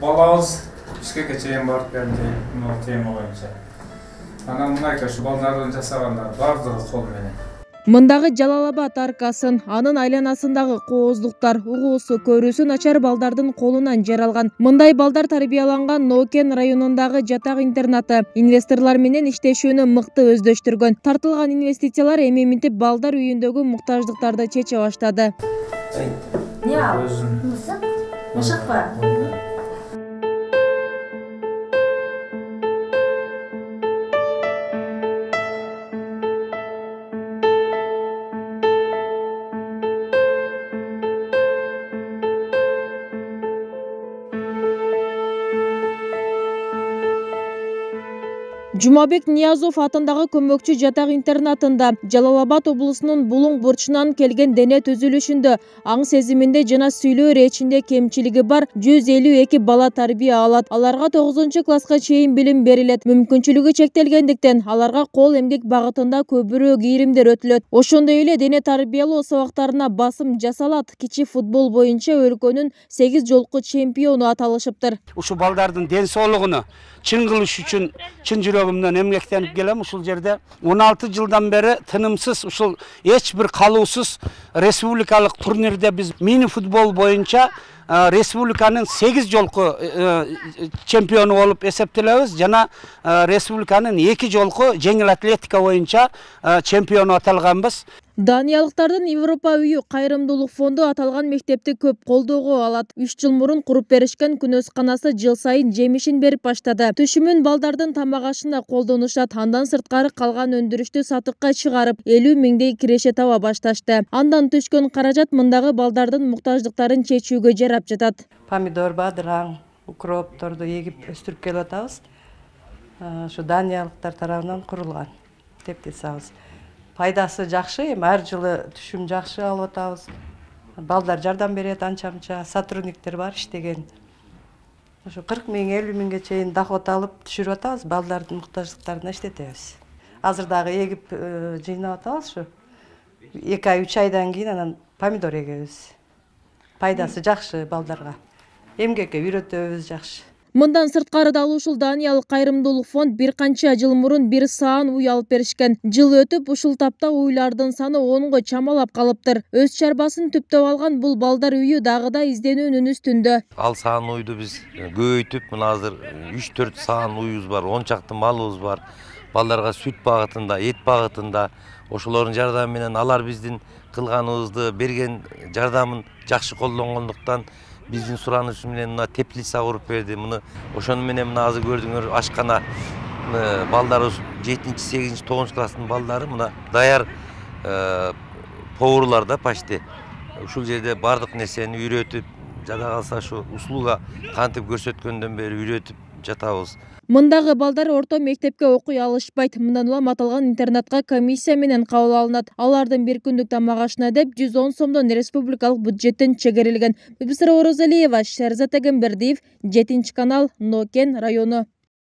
балабыз Бишкекке чейин барып келди, мына тема боюнча. Анан мынайка ушу балдардын жасагандар бардыгы кол менен. Мындагы Жалал-Абад аркасын, анын айланасындагы кооздуктар, угуусу, көрүүсү начар балдардын колунан жаралган. Мындай балдар тарбияланган Нокен районундагы жатак интернаты инвесторлор менен иштешүүнү мыкты өздөштүргөн. Тартылган инвестициялар эми минтип балдар үйүндөгү муктаждыктарды чече баштады. Не ал? Мысык? Мышык ба? Жумабек Ниязов атындагы көмөкчү жатак интернатында Жалал-Абад облусунун Булуң бурчунан келген дене түзүлүшүндө, аң сезиминде жана сүйлөө речинде кемчилиги бар 152 бала тарбия алат. Аларга 9-класска чейин билим берилет. Мүмкүнчүлүгү чектелгендиктен аларга кол эмгек багытында көбүрөөк ийримдер өтүлөт. Ошондой эле дене тарбиялоо сабактарына басым жасалат. Кичи футбол боюнча өлкөнүн 8 жолку чемпиону аталышыптыр. Ушу балдардын ден соолугуну чын кылыш үчүн чын жүрөгүмдөн эмгектенип келем. Ушул жерде 16 жылдан бери тынымсыз, ушул эч бир калуусуз республикалык турнирде биз мини футбол боюнча республиканын 8 жолку чемпиону болуп эсептелебиз жана республиканын 2 жолку жеңил атлетика боюнча чемпиону аталганбыз. Даниялыктардын Европа үйү кайрымдуулук фонду аталган мектепти көп колдоого алат. 3 жыл мурун куруп беришкен күнөсканасы жыл сайын жемишин берип баштады. Түшүмүн балдардын тамак ашына колдонушат. Андан сырткары калган өндүрүштү сатыкка чыгарып, 50 миңдей киреше таба башташты. Андан түшкөн каражат мындагы балдардын муктаждыктарын чечүүгө жарап жатат. Помидор, бадыраң, укропторду эгип өстүрүп келип атабыз. Ушу даниялыктар тарабынан курулган теплицабыз. Пайдасы жакшы, ар жылы түшүм жакшы алып атабыз. Балдар жардам берет анча-мынча, сотрудниктер бар иштеген. Ошо 40 миң, 50 миңге чейин доход алып түшүрүп атабыз, балдардын муктаждыктарына иштетебиз. Азыр дагы эгип жыйнап атабыз ушу. 2 ай, 3 айдан кийин анан помидор эгебиз. Пайдасы жакшы балдарга. Эмгекке үйрөтөбүз жакшы. Мындан сырткары да ушул Даниялык кайрымдуулук фонд бир канча жыл мурун бир саан уй алып беришкен. Жыл өтүп, ушул тапта уйлардын саны 10го чамалап калыптыр. Өз чарбасын түптөп алган бул балдар үйү дагы да изденүүнүн үстүндө. Ал саан уйду биз көбөйтүп, мына азыр 3-4 саан уйубуз бар, 10 чакты малыбыз бар. Балдарга сүт багытында, эт багытында, ошолордун жардамы менен алар биздин кылганыбызды, берген жардамын жакшы колдонгондуктан биздин суранышыбыз менен мына теплица куруп берди. Муну ошону менен мына азыр көрдүңөр ашкана балдары 7-8, 9 класстын балдары мына даяр поварлар да почти. Ушул жерде бардык нерсени үйрөтүп, жада калса ушу услуга кантип көрсөткөндөн бери үйрөтүп жатабыз. Мындагы балдар орто мектепке окуй алышпайт. Мындан улам аталган интернатка комиссия менен кабыл алынат. Алардын бир күндүк тамак ашына деп 110 сомдон республикалык бюджеттен чегерилген. Бибисара Орозалиева, Шерзат Эгембердиев, 7 канал, Нокен району.